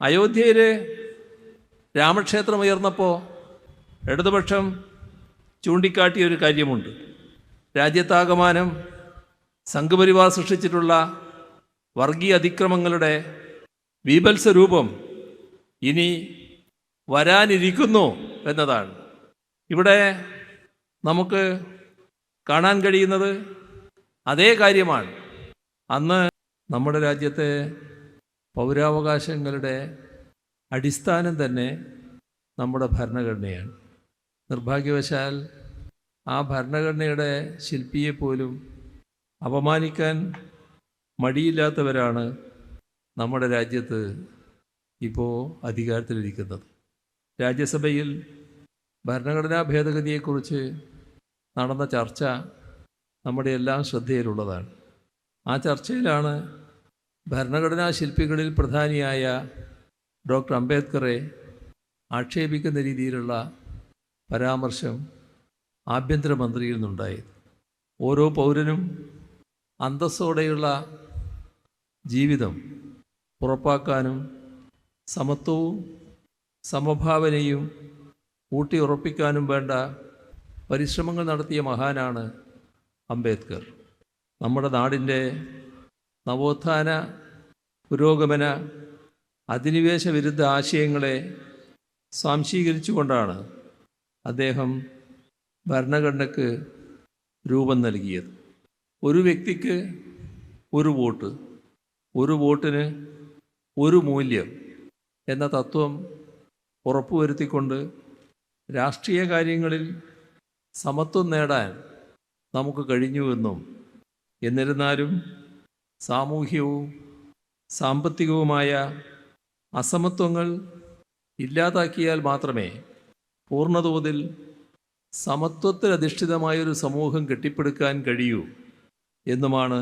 അയോധ്യയിൽ രാമക്ഷേത്രം ഉയർന്നപ്പോൾ ഇടതുപക്ഷം ചൂണ്ടിക്കാട്ടിയൊരു കാര്യമുണ്ട്. രാജ്യത്താകമാനം സംഘപരിവാർ സൃഷ്ടിച്ചിട്ടുള്ള വർഗീയ അതിക്രമങ്ങളുടെ ബീഭത്സരൂപം ഇനി വരാനിരിക്കുന്നു എന്നതാണ്. ഇവിടെ നമുക്ക് കാണാൻ കഴിയുന്നത് അതേ കാര്യമാണ്. അന്ന് നമ്മുടെ രാജ്യത്തെ പൗരാവകാശങ്ങളുടെ അടിസ്ഥാനം തന്നെ നമ്മുടെ ഭരണഘടനയാണ്. നിർഭാഗ്യവശാൽ ആ ഭരണഘടനയുടെ ശില്പിയെപ്പോലും അപമാനിക്കാൻ മടിയില്ലാത്തവരാണ് നമ്മുടെ രാജ്യത്ത് ഇപ്പോൾ അധികാരത്തിലിരിക്കുന്നത്. രാജ്യസഭയിൽ ഭരണഘടനാ ഭേദഗതിയെക്കുറിച്ച് നടന്ന ചർച്ച നമ്മുടെ എല്ലാം ശ്രദ്ധയിലുള്ളതാണ്. ആ ചർച്ചയിലാണ് ഭരണഘടനാ ശില്പികളിൽ പ്രധാനിയായ ഡോക്ടർ അംബേദ്കറെ ആക്ഷേപിക്കുന്ന രീതിയിലുള്ള പരാമർശം ആഭ്യന്തരമന്ത്രിയിൽ നിന്നുണ്ടായത്. ഓരോ പൗരനും അന്തസ്സോടെയുള്ള ജീവിതം ഉറപ്പാക്കാനും സമത്വവും സമഭാവനയും ഊട്ടിയുറപ്പിക്കാനും വേണ്ട പരിശ്രമങ്ങൾ നടത്തിയ മഹാനാണ് അംബേദ്കർ. നമ്മുടെ നാടിൻ്റെ നവോത്ഥാന പുരോഗമന അധിനിവേശ വിരുദ്ധ ആശയങ്ങളെ സ്വാംശീകരിച്ചുകൊണ്ടാണ് അദ്ദേഹം ഭരണഘടനയ്ക്ക് രൂപം നൽകിയത്. ഒരു വ്യക്തിക്ക് ഒരു വോട്ട്, ഒരു വോട്ടിന് ഒരു മൂല്യം എന്ന തത്വം ഉറപ്പുവരുത്തിക്കൊണ്ട് രാഷ്ട്രീയ കാര്യങ്ങളിൽ സമത്വം നേടാൻ നമുക്ക് കഴിഞ്ഞുവെന്നും എന്നിരുന്നാലും സാമൂഹ്യവും സാമ്പത്തികവുമായ അസമത്വങ്ങൾ ഇല്ലാതാക്കിയാൽ മാത്രമേ പൂർണ്ണതോതിൽ സമത്വത്തിലധിഷ്ഠിതമായൊരു സമൂഹം കെട്ടിപ്പടുക്കാൻ കഴിയൂ എന്നുമാണ്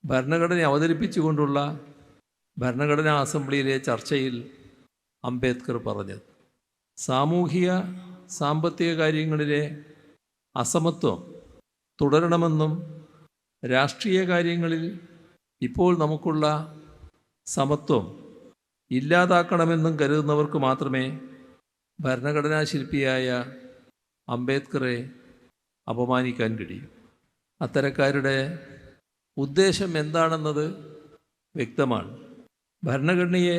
ഭരണഘടന അവതരിപ്പിച്ചുകൊണ്ടുള്ള ഭരണഘടനാ അസംബ്ലിയിലെ ചർച്ചയിൽ അംബേദ്കർ പറഞ്ഞത്. സാമൂഹിക സാമ്പത്തിക കാര്യങ്ങളിലെ അസമത്വം തുടരണമെന്നും രാഷ്ട്രീയ കാര്യങ്ങളിൽ ഇപ്പോൾ നമുക്കുള്ള സമത്വം ഇല്ലാതാക്കണമെന്നും കരുതുന്നവർക്ക് മാത്രമേ ഭരണഘടനാ ശില്പിയായ അംബേദ്കറെ അപമാനിക്കാൻ കഴിയും. അത്തരക്കാരുടെ ഉദ്ദേശം എന്താണെന്നത് വ്യക്തമാണ്. ഭരണഘടനയെ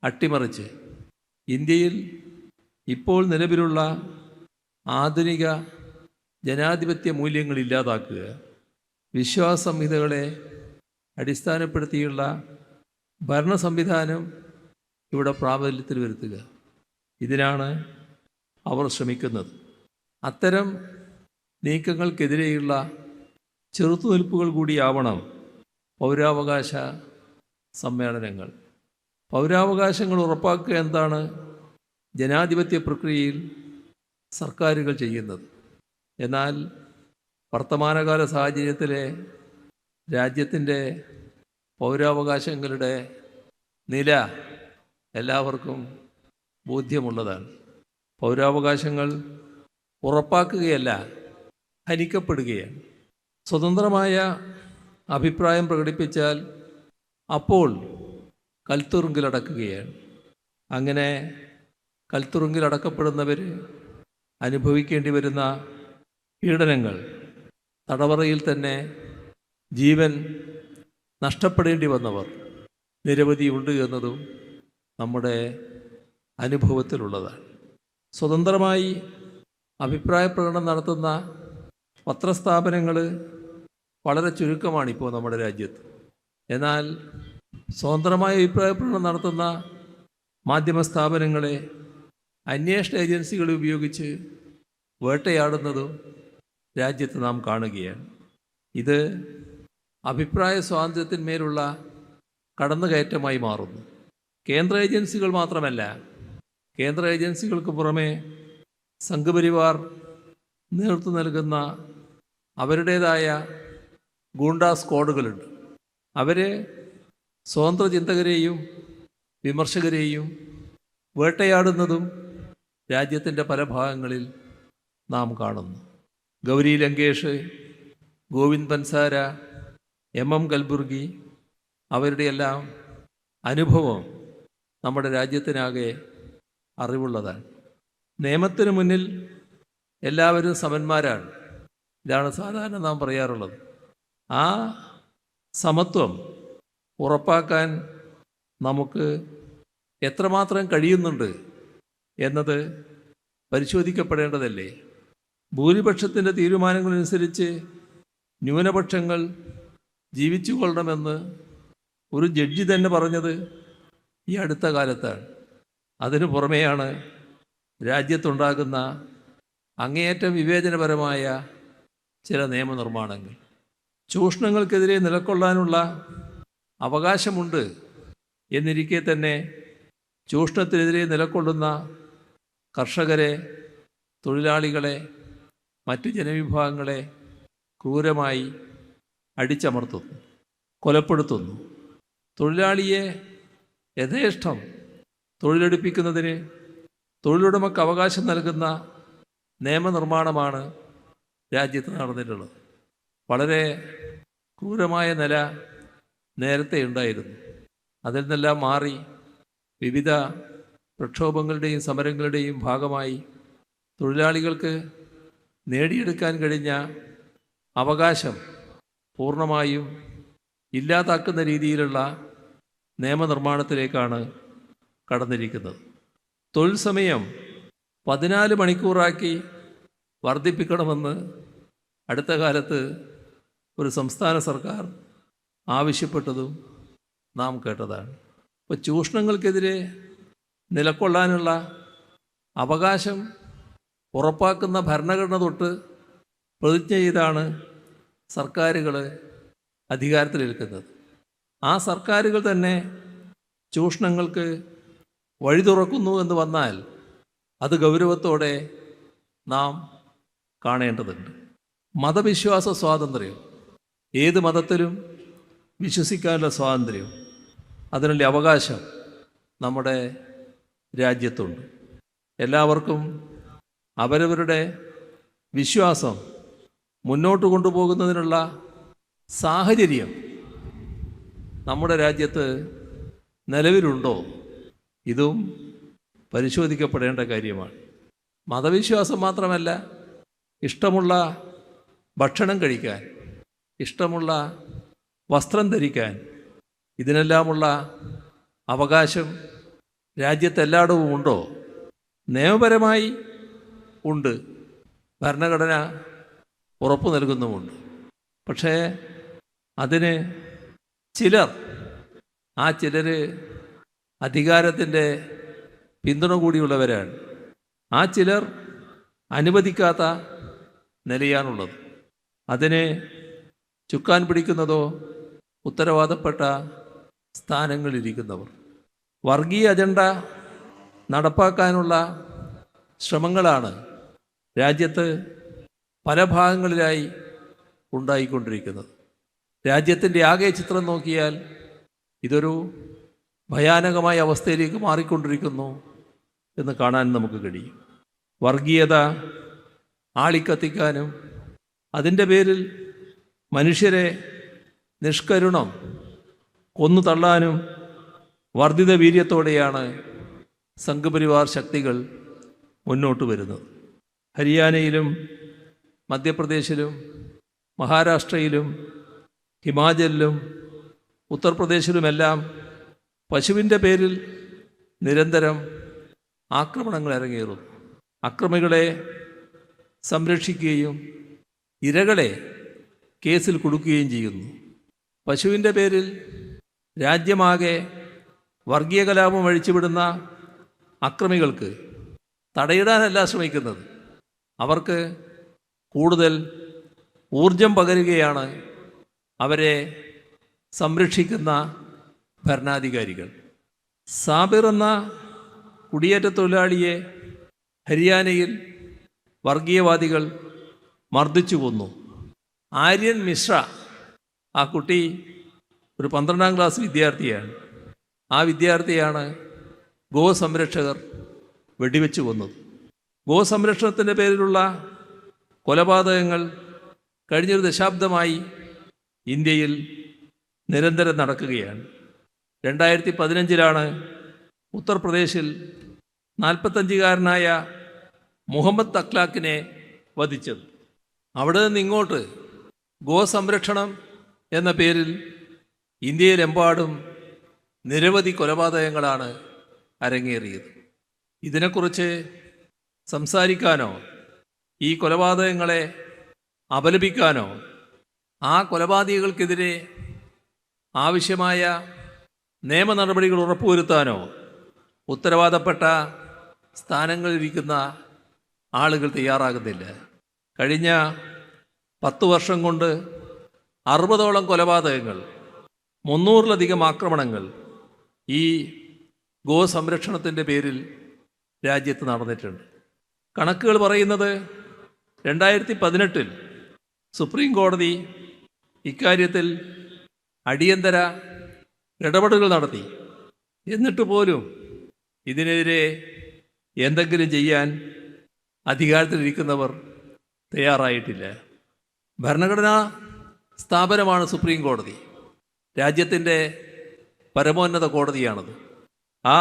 അട്ടിമറിച്ച് ഇന്ത്യയിൽ ഇപ്പോൾ നിലവിലുള്ള ആധുനിക ജനാധിപത്യ മൂല്യങ്ങൾ ഇല്ലാതാക്കുക, വിശ്വാസ സംഹിതകളെ അടിസ്ഥാനപ്പെടുത്തിയുള്ള ഭരണ സംവിധാനം ഇവിടെ പ്രാബല്യത്തിൽ വരുത്തുക, ഇതിനാണ് അവർ ശ്രമിക്കുന്നത്. അത്തരം നീക്കങ്ങൾക്കെതിരെയുള്ള ചെറുത്തുനിൽപ്പുകൾ കൂടിയാവണം പൗരാവകാശ സമ്മേളനങ്ങൾ. പൗരാവകാശങ്ങൾ ഉറപ്പാക്കുക എന്താണ് ജനാധിപത്യ പ്രക്രിയയിൽ സർക്കാരുകൾ ചെയ്യുന്നത്. എന്നാൽ വർത്തമാനകാല സാഹചര്യത്തിലെ രാജ്യത്തിൻ്റെ പൗരാവകാശങ്ങളുടെ നില എല്ലാവർക്കും ബോധ്യമുള്ളതാണ്. പൗരാവകാശങ്ങൾ ഉറപ്പാക്കുകയല്ല, ഹനിക്കപ്പെടുകയാണ്. സ്വതന്ത്രമായ അഭിപ്രായം പ്രകടിപ്പിച്ചാൽ അപ്പോൾ കൽത്തുറുങ്കിലടക്കുകയാണ്. അങ്ങനെ കൽത്തുറുങ്കിലടക്കപ്പെടുന്നവർ അനുഭവിക്കേണ്ടി വരുന്ന പീഡനങ്ങൾ, തടവറയിൽ തന്നെ ജീവൻ നഷ്ടപ്പെടേണ്ടി വന്നവർ നിരവധിയുണ്ട് എന്നതും നമ്മുടെ അനുഭവത്തിലുള്ളതാണ്. സ്വതന്ത്രമായി അഭിപ്രായ പ്രകടനം നടത്തുന്ന പത്രസ്ഥാപനങ്ങൾ വളരെ ചുരുക്കമാണിപ്പോൾ നമ്മുടെ രാജ്യത്ത്. എന്നാൽ സ്വതന്ത്രമായ അഭിപ്രായ പ്രകടനം നടത്തുന്ന മാധ്യമ സ്ഥാപനങ്ങളെ അന്വേഷണ ഏജൻസികളെ ഉപയോഗിച്ച് വേട്ടയാടുന്നതും രാജ്യത്ത് നാം കാണുകയാണ്. ഇത് അഭിപ്രായ സ്വാതന്ത്ര്യത്തിന്മേലുള്ള കടന്നുകയറ്റമായി മാറുന്നു. കേന്ദ്ര ഏജൻസികൾ മാത്രമല്ല, കേന്ദ്ര ഏജൻസികൾക്ക് പുറമെ സംഘപരിവാർ നേതൃത്വം നൽകുന്ന അവരുടേതായ ഗൂണ്ടാ സ്ക്വാഡുകളുണ്ട്. അവർ സ്വതന്ത്ര ചിന്തകരെയും വിമർശകരെയും വേട്ടയാടുന്നതും രാജ്യത്തിൻ്റെ പല ഭാഗങ്ങളിൽ നാം കാണുന്നു. ഗൗരി ലങ്കേഷ്, ഗോവിന്ദ് പൻസാര, എം കൽബുർഗി, അവരുടെയെല്ലാം അനുഭവം നമ്മുടെ രാജ്യത്തിനാകെ അറിവുള്ളതാണ്. നിയമത്തിന് മുന്നിൽ എല്ലാവരും സമന്മാരാണ്. ഇതാണ് സാധാരണ നാം പറയാറുള്ളത്. ആ സമത്വം ഉറപ്പാക്കാൻ നമുക്ക് എത്രമാത്രം കഴിയുന്നുണ്ട് എന്നത് പരിശോധിക്കപ്പെടേണ്ടതല്ലേ? ഭൂരിപക്ഷത്തിൻ്റെ തീരുമാനങ്ങളനുസരിച്ച് ന്യൂനപക്ഷങ്ങൾ ജീവിച്ചു കൊള്ളണമെന്ന് ഒരു ജഡ്ജി തന്നെ പറഞ്ഞത് ഈ അടുത്ത കാലത്താണ്. അതിനു പുറമെയാണ് രാജ്യത്തുണ്ടാകുന്ന അങ്ങേയറ്റം വിവേചനപരമായ ചില നിയമനിർമ്മാണങ്ങൾ. ചൂഷണങ്ങൾക്കെതിരെ നിലകൊള്ളാനുള്ള അവകാശമുണ്ട് എന്നിരിക്കെ തന്നെ ചൂഷണത്തിനെതിരെ നിലകൊള്ളുന്ന കർഷകരെ, തൊഴിലാളികളെ, മറ്റു ജനവിഭാഗങ്ങളെ ക്രൂരമായി അടിച്ചമർത്തുന്നു, കൊലപ്പെടുത്തുന്നു. തൊഴിലാളിയെ യഥേഷ്ടം തൊഴിലെടുപ്പിക്കുന്നതിന് തൊഴിലുടമയ്ക്ക് അവകാശം നൽകുന്ന നിയമനിർമ്മാണമാണ് രാജ്യത്ത് നടന്നിട്ടുള്ളത്. വളരെ ക്രൂരമായ നില നേരത്തെ ഉണ്ടായിരുന്നു. അതിൽ നിന്നെല്ലാം മാറി വിവിധ പ്രക്ഷോഭങ്ങളുടെയും സമരങ്ങളുടെയും ഭാഗമായി തൊഴിലാളികൾക്ക് നേടിയെടുക്കാൻ കഴിഞ്ഞ അവകാശം പൂർണ്ണമായും ഇല്ലാതാക്കുന്ന രീതിയിലുള്ള നിയമനിർമ്മാണത്തിലേക്കാണ് കടന്നിരിക്കുന്നത്. തൊഴിൽ സമയം 14 മണിക്കൂറാക്കി വർദ്ധിപ്പിക്കണമെന്ന് അടുത്ത കാലത്ത് ഒരു സംസ്ഥാന സർക്കാർ ആവശ്യപ്പെട്ടതും നാം കേട്ടതാണ്. ഇപ്പോൾ ചൂഷണങ്ങൾക്കെതിരെ നിലകൊള്ളാനുള്ള അവകാശം ഉറപ്പാക്കുന്ന ഭരണഘടന തൊട്ട് പ്രതിജ്ഞ ചെയ്താണ് സർക്കാരുകൾ അധികാരത്തിലിരിക്കുന്നത്. ആ സർക്കാരുകൾ തന്നെ ചൂഷണങ്ങൾക്ക് വഴി തുറക്കുന്നു എന്ന് വന്നാൽ അത് ഗൗരവത്തോടെ നാം കാണേണ്ടതുണ്ട്. മതവിശ്വാസ സ്വാതന്ത്ര്യം, ഏത് മതത്തിലും വിശ്വസിക്കാനുള്ള സ്വാതന്ത്ര്യം, അതിനുള്ള അവകാശം നമ്മുടെ രാജ്യത്തുണ്ട്. എല്ലാവർക്കും അവരവരുടെ വിശ്വാസം മുന്നോട്ട് കൊണ്ടുപോകുന്നതിനുള്ള സാഹചര്യം നമ്മുടെ രാജ്യത്ത് നിലവിലുണ്ടോ? ഇതും പരിശോധിക്കപ്പെടേണ്ട കാര്യമാണ്. മതവിശ്വാസം മാത്രമല്ല, ഇഷ്ടമുള്ള ഭക്ഷണം കഴിക്കാൻ, ഇഷ്ടമുള്ള വസ്ത്രം ധരിക്കാൻ, ഇതിനെല്ലാമുള്ള അവകാശം രാജ്യത്തെല്ലായിടവും ഉണ്ടോ? നിയമപരമായി ഉണ്ട്, ഭരണഘടന ഉറപ്പു നൽകുന്നുമുണ്ട്. പക്ഷേ അതിന് ചിലർ അധികാരത്തിൻ്റെ പിന്തുണ കൂടിയുള്ളവരാണ്. ആ ചിലർ അനുവദിക്കാത്ത നിലയാണുള്ളത്. അതിനെ ചുക്കാൻ പിടിക്കുന്നതോ ഉത്തരവാദപ്പെട്ട സ്ഥാനങ്ങളിലിരിക്കുന്നവർ. വർഗീയ അജണ്ട നടപ്പാക്കാനുള്ള ശ്രമങ്ങളാണ് രാജ്യത്ത് പല ഭാഗങ്ങളിലായി ഉണ്ടായിക്കൊണ്ടിരിക്കുന്നത്. രാജ്യത്തിൻ്റെ ആകെ ചിത്രം നോക്കിയാൽ ഇതൊരു ഭയാനകമായ അവസ്ഥയിലേക്ക് മാറിക്കൊണ്ടിരിക്കുന്നു എന്ന് കാണാൻ നമുക്ക് കഴിയും. വർഗീയത ആളിക്കത്തിക്കാനും അതിൻ്റെ പേരിൽ മനുഷ്യരെ നിഷ്കരുണം കൊന്നു തള്ളാനും വർദ്ധിത വീര്യത്തോടെയാണ് സംഘപരിവാർ ശക്തികൾ മുന്നോട്ട് വരുന്നത്. ഹരിയാനയിലും മധ്യപ്രദേശിലും മഹാരാഷ്ട്രയിലും ഹിമാചലിലും ഉത്തർപ്രദേശിലുമെല്ലാം പശുവിൻ്റെ പേരിൽ നിരന്തരം ആക്രമണങ്ങൾ അരങ്ങേറുന്നു. അക്രമികളെ സംരക്ഷിക്കുകയും ഇരകളെ കേസിൽ കൊടുക്കുകയും ചെയ്യുന്നു. പശുവിൻ്റെ പേരിൽ രാജ്യമാകെ വർഗീയ കലാപം അഴിച്ചുവിടുന്ന അക്രമികൾക്ക് തടയിടാനല്ല ശ്രമിക്കുന്നത്, അവർക്ക് കൂടുതൽ ഊർജം പകരുകയാണ് അവരെ സംരക്ഷിക്കുന്ന ഭരണാധികാരികൾ. സാബിർ എന്ന കുടിയേറ്റ തൊഴിലാളിയെ ഹരിയാനയിൽ വർഗീയവാദികൾ മർദ്ദിച്ചു കൊന്നു. ആര്യൻ മിശ്ര, ആ കുട്ടി ഒരു 12ാം ക്ലാസ് വിദ്യാർത്ഥിയാണ്. ആ വിദ്യാർത്ഥിയാണ് ഗോസംരക്ഷകർ വെടിവെച്ച് കൊന്നത്. ഗോസംരക്ഷണത്തിൻ്റെ പേരിലുള്ള കൊലപാതകങ്ങൾ കഴിഞ്ഞൊരു ദശാബ്ദമായി ഇന്ത്യയിൽ നിരന്തരം നടക്കുകയാണ്. 2015 ഉത്തർപ്രദേശിൽ 45-കാരനായ മുഹമ്മദ് തക്ലാക്കിനെ വധിച്ചത്. അവിടെ നിന്ന് ഇങ്ങോട്ട് ഗോസംരക്ഷണം എന്ന പേരിൽ ഇന്ത്യയിലെമ്പാടും നിരവധി കൊലപാതകങ്ങളാണ് അരങ്ങേറിയത്. ഇതിനെക്കുറിച്ച് സംസാരിക്കാനോ ഈ കൊലപാതകങ്ങളെ അപലപിക്കാനോ ആ കൊലപാതകികൾക്കെതിരെ ആവശ്യമായ നിയമ നടപടികൾ ഉറപ്പുവരുത്താനോ ഉത്തരവാദപ്പെട്ട സ്ഥാനങ്ങളിലിരിക്കുന്ന ആളുകൾ തയ്യാറാകുന്നില്ല. കഴിഞ്ഞ 10 വർഷം കൊണ്ട് 60ഓളം കൊലപാതകങ്ങൾ, 300-ലധികം ആക്രമണങ്ങൾ ഈ ഗോസംരക്ഷണത്തിൻ്റെ പേരിൽ രാജ്യത്ത് നടന്നിട്ടുണ്ട്. കണക്കുകൾ പറയുന്നത് 2018 സുപ്രീം കോടതി ഇക്കാര്യത്തിൽ അടിയന്തര ഇടപെടലുകൾ നടത്തി. എന്നിട്ട് പോലും ഇതിനെതിരെ എന്തെങ്കിലും ചെയ്യാൻ അധികാരത്തിലിരിക്കുന്നവർ തയ്യാറായിട്ടില്ല. ഭരണഘടനാ സ്ഥാപനമാണ് സുപ്രീം കോടതി. രാജ്യത്തിൻ്റെ പരമോന്നത കോടതിയാണത്. ആ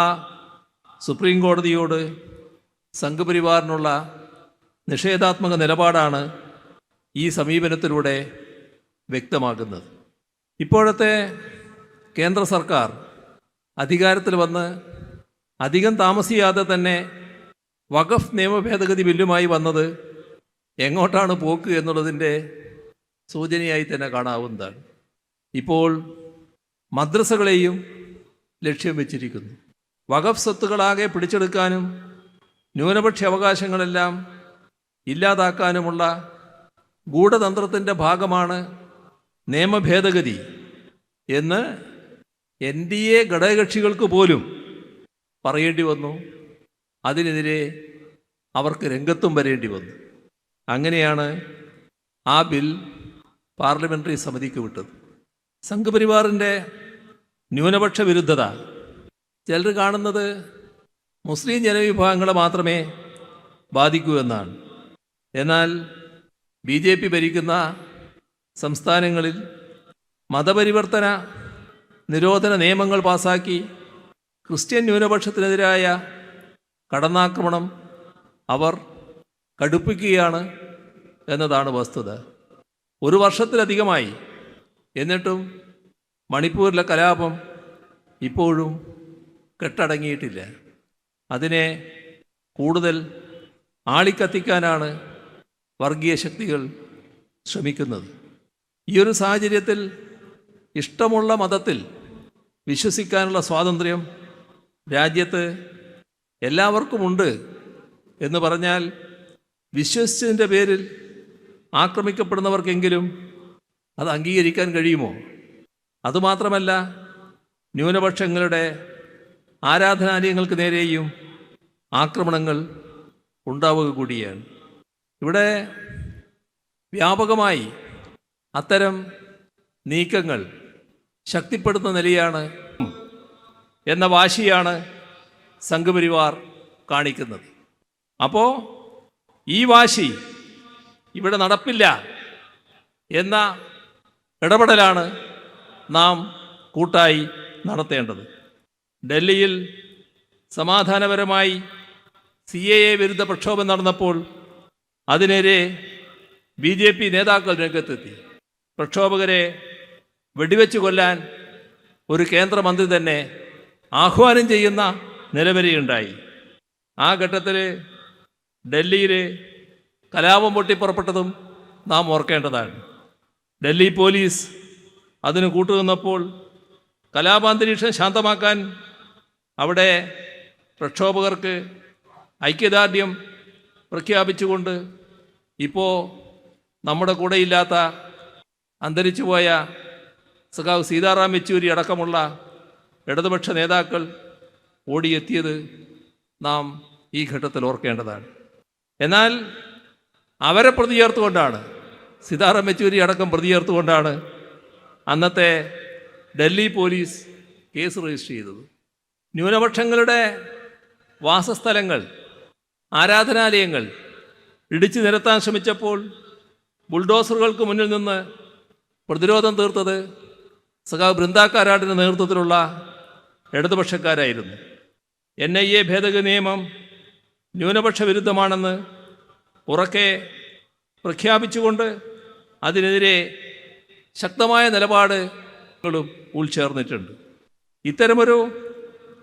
സുപ്രീം കോടതിയോട് സംഘപരിവാറിനുള്ള നിഷേധാത്മക നിലപാടാണ് ഈ സമീപനത്തിലൂടെ വ്യക്തമാക്കുന്നത്. ഇപ്പോഴത്തെ കേന്ദ്ര സർക്കാർ അധികാരത്തിൽ വന്ന് അധികം താമസിയാതെ തന്നെ വഖഫ് നിയമ ഭേദഗതി ബില്ലുമായി വന്നത് എങ്ങോട്ടാണ് പോക്ക് എന്നുള്ളതിൻ്റെ സൂചനയായി തന്നെ കാണാവുന്നതാണ്. ഇപ്പോൾ മദ്രസകളെയും ലക്ഷ്യം വെച്ചിരിക്കുന്നു. വഖഫ് സ്വത്തുക്കളാകെ പിടിച്ചെടുക്കാനും ന്യൂനപക്ഷ അവകാശങ്ങളെല്ലാം ഇല്ലാതാക്കാനുമുള്ള ഗൂഢതന്ത്രത്തിൻ്റെ ഭാഗമാണ് നിയമ ഭേദഗതി എന്ന് NDA ഘടകകക്ഷികൾക്ക് പോലും പറയേണ്ടി വന്നു. അതിനെതിരെ അവർക്ക് രംഗത്തും വരേണ്ടി വന്നു. അങ്ങനെയാണ് ആ ബിൽ പാർലമെൻ്ററി സമിതിക്ക് വിട്ടത്. സംഘപരിവാറിൻ്റെ ന്യൂനപക്ഷ വിരുദ്ധത ചിലർ കാണുന്നത് മുസ്ലിം ജനവിഭാഗങ്ങളെ മാത്രമേ ബാധിക്കൂ എന്നാണ്. എന്നാൽ BJP ഭരിക്കുന്ന സംസ്ഥാനങ്ങളിൽ മതപരിവർത്തന നിരോധന നിയമങ്ങൾ പാസാക്കി ക്രിസ്ത്യൻ ന്യൂനപക്ഷത്തിനെതിരായ കടന്നാക്രമണം അവർ കടുപ്പിക്കുകയാണ് എന്നതാണ് വസ്തുത. 1 വർഷത്തിലധികമായി. എന്നിട്ടും മണിപ്പൂരിലെ കലാപം ഇപ്പോഴും കെട്ടടങ്ങിയിട്ടില്ല. അതിനെ കൂടുതൽ ആളിക്കത്തിക്കാനാണ് വർഗീയ ശക്തികൾ ശ്രമിക്കുന്നത്. ഈ ഒരു സാഹചര്യത്തിൽ ഇഷ്ടമുള്ള മതത്തിൽ വിശ്വസിക്കാനുള്ള സ്വാതന്ത്ര്യം രാജ്യത്ത് എല്ലാവർക്കുമുണ്ട് എന്ന് പറഞ്ഞാൽ വിശ്വസിച്ചതിൻ്റെ പേരിൽ ആക്രമിക്കപ്പെടുന്നവർക്കെങ്കിലും അത് അംഗീകരിക്കാൻ കഴിയുമോ? അതുമാത്രമല്ല, ന്യൂനപക്ഷങ്ങളുടെ ആരാധനാലയങ്ങൾക്ക് നേരെയും ആക്രമണങ്ങൾ ഉണ്ടാവുക കൂടിയാണ്. ഇവിടെ വ്യാപകമായി അത്തരം നീക്കങ്ങൾ ശക്തിപ്പെടുത്തുന്ന നിലയാണ് എന്ന വാശിയാണ് സംഘപരിവാർ കാണിക്കുന്നത്. അപ്പോൾ ഈ വാശി ഇവിടെ നടപ്പില്ല എന്ന ഇടപെടലാണ് നാം കൂട്ടായി നടത്തേണ്ടത്. ഡൽഹിയിൽ സമാധാനപരമായി CAA വിരുദ്ധ പ്രക്ഷോഭം നടന്നപ്പോൾ അതിനെതിരെ BJP നേതാക്കൾ രംഗത്തെത്തി. പ്രക്ഷോഭകരെ വെടിവെച്ച് കൊല്ലാൻ ഒരു കേന്ദ്രമന്ത്രി തന്നെ ആഹ്വാനം ചെയ്യുന്ന നിലവരെയുണ്ടായി. ആ ഘട്ടത്തിൽ ഡൽഹിയിൽ കലാപം പൊട്ടിപ്പുറപ്പെട്ടതും നാം ഓർക്കേണ്ടതാണ്. ഡൽഹി പോലീസ് അതിന് കൂട്ടുനിന്നപ്പോൾ കലാപാന്തരീക്ഷം ശാന്തമാക്കാൻ അവിടെ പ്രക്ഷോഭകർക്ക് ഐക്യദാർഢ്യം പ്രഖ്യാപിച്ചുകൊണ്ട് ഇപ്പോൾ നമ്മുടെ കൂടെയില്ലാത്ത അന്തരിച്ചുപോയ സഖാവ് സീതാറാം യെച്ചൂരി അടക്കമുള്ള ഇടതുപക്ഷ നേതാക്കൾ ഓടിയെത്തിയത് നാം ഈ ഘട്ടത്തിൽ ഓർക്കേണ്ടതാണ്. എന്നാൽ അവരെ പ്രതി ചേർത്തുകൊണ്ടാണ്, സീതാറാം യെച്ചൂരി അടക്കം പ്രതി ചേർത്തുകൊണ്ടാണ് അന്നത്തെ ഡൽഹി പോലീസ് കേസ് രജിസ്റ്റർ ചെയ്തത്. ന്യൂനപക്ഷങ്ങളുടെ വാസസ്ഥലങ്ങൾ, ആരാധനാലയങ്ങൾ ഇടിച്ചു നിരത്താൻ ശ്രമിച്ചപ്പോൾ ബുൾഡോസറുകൾക്ക് മുന്നിൽ നിന്ന് പ്രതിരോധം തീർത്തത് സഖാവ് ബൃന്ദാ കാരാട്ടിൻ്റെ നേതൃത്വത്തിലുള്ള ഇടതുപക്ഷക്കാരായിരുന്നു. NIA ഭേദഗതി നിയമം ന്യൂനപക്ഷ വിരുദ്ധമാണെന്ന് ഉറക്കെ പ്രഖ്യാപിച്ചുകൊണ്ട് അതിനെതിരെ ശക്തമായ നിലപാടുകളും ഉൾച്ചേർന്നിട്ടുണ്ട്. ഇത്തരമൊരു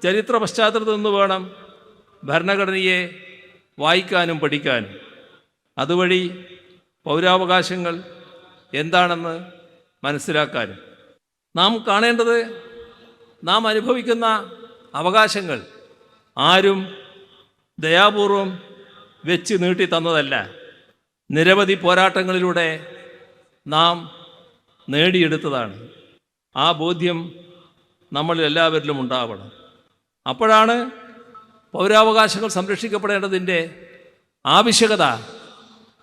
ചരിത്ര പശ്ചാത്തലത്തിൽ നിന്ന് വേണം ഭരണഘടനയെ വായിക്കാനും പഠിക്കാനും. അതുവഴി പൗരാവകാശങ്ങൾ എന്താണെന്ന് മനസ്സിലാക്കാനും. നാം കാണേണ്ടത് നാം അനുഭവിക്കുന്ന അവകാശങ്ങൾ ആരും ദയാപൂർവം വെച്ച് നീട്ടി തന്നതല്ല. നിരവധി പോരാട്ടങ്ങളിലൂടെ നാം നേടിയെടുത്തതാണ്. ആ ബോധ്യം നമ്മളിൽ എല്ലാവരിലും ഉണ്ടാവണം. അപ്പോഴാണ് പൗരാവകാശങ്ങൾ സംരക്ഷിക്കപ്പെടേണ്ടതിൻ്റെ ആവശ്യകത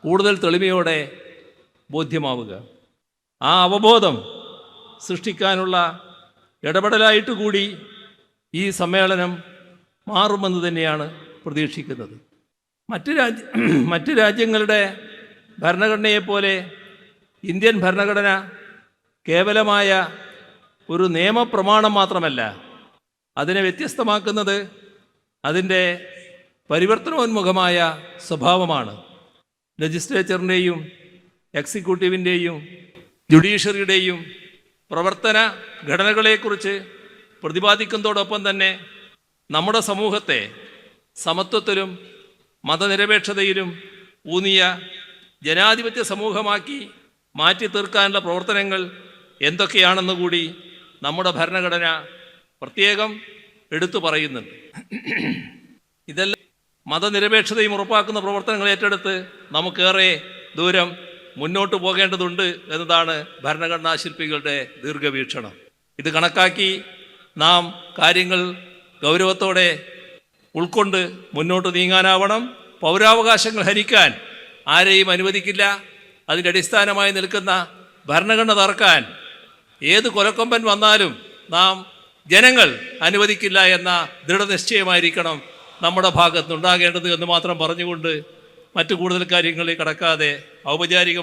കൂടുതൽ തെളിമയോടെ ബോധ്യമാവുക. ആ അവബോധം സൃഷ്ടിക്കാനുള്ള ഇടപെടലായിട്ട് കൂടി ഈ സമ്മേളനം മാറുമെന്ന് തന്നെയാണ് പ്രതീക്ഷിക്കുന്നത്. മറ്റ് രാജ്യങ്ങളുടെ ഭരണഘടനയെപ്പോലെ ഇന്ത്യൻ ഭരണഘടന കേവലമായ ഒരു നിയമപ്രമാണം മാത്രമല്ല, അതിനെ വ്യത്യസ്തമാക്കുന്നത് അതിൻ്റെ പരിവർത്തനോന്മുഖമായ സ്വഭാവമാണ്. ലെജിസ്ലേച്ചറിൻ്റെയും എക്സിക്യൂട്ടീവിൻ്റെയും ജുഡീഷ്യറിയുടെയും പ്രവർത്തന ഘടനകളെക്കുറിച്ച് പ്രതിപാദിക്കുന്നതോടൊപ്പം തന്നെ നമ്മുടെ സമൂഹത്തെ സമത്വത്തിലും മതനിരപേക്ഷതയിലും ഊന്നിയ ജനാധിപത്യ സമൂഹമാക്കി മാറ്റി തീർക്കാനുള്ള പ്രവർത്തനങ്ങൾ എന്തൊക്കെയാണെന്ന് കൂടി നമ്മുടെ ഭരണഘടന പ്രത്യേകം എടുത്തു പറയുന്നുണ്ട്. ഇതെല്ലാം മതനിരപേക്ഷതയും ഉറപ്പാക്കുന്ന പ്രവർത്തനങ്ങൾ ഏറ്റെടുത്ത് നമുക്കേറെ ദൂരം മുന്നോട്ട് പോകേണ്ടതുണ്ട് എന്നതാണ് ഭരണഘടനാ ശില്പികളുടെ ദീർഘവീക്ഷണം. ഇത് കണക്കാക്കി നാം കാര്യങ്ങൾ ഗൗരവത്തോടെ ഉൾക്കൊണ്ട് മുന്നോട്ട് നീങ്ങാനാവണം. പൗരാവകാശങ്ങൾ ഹരിക്കാൻ ആരെയും അനുവദിക്കില്ല. അതിൻ്റെ അടിസ്ഥാനമായി നിൽക്കുന്ന ഭരണഘടന തകർക്കാൻ ഏത് കൊലക്കൊമ്പൻ വന്നാലും നാം ജനങ്ങൾ അനുവദിക്കില്ല എന്ന ദൃഢനിശ്ചയമായിരിക്കണം നമ്മുടെ ഭാഗത്തുനിന്നുണ്ടാകേണ്ടത് എന്ന് മാത്രം പറഞ്ഞുകൊണ്ട് മറ്റു കൂടുതൽ കാര്യങ്ങളിൽ കടക്കാതെ ഔപചാരിക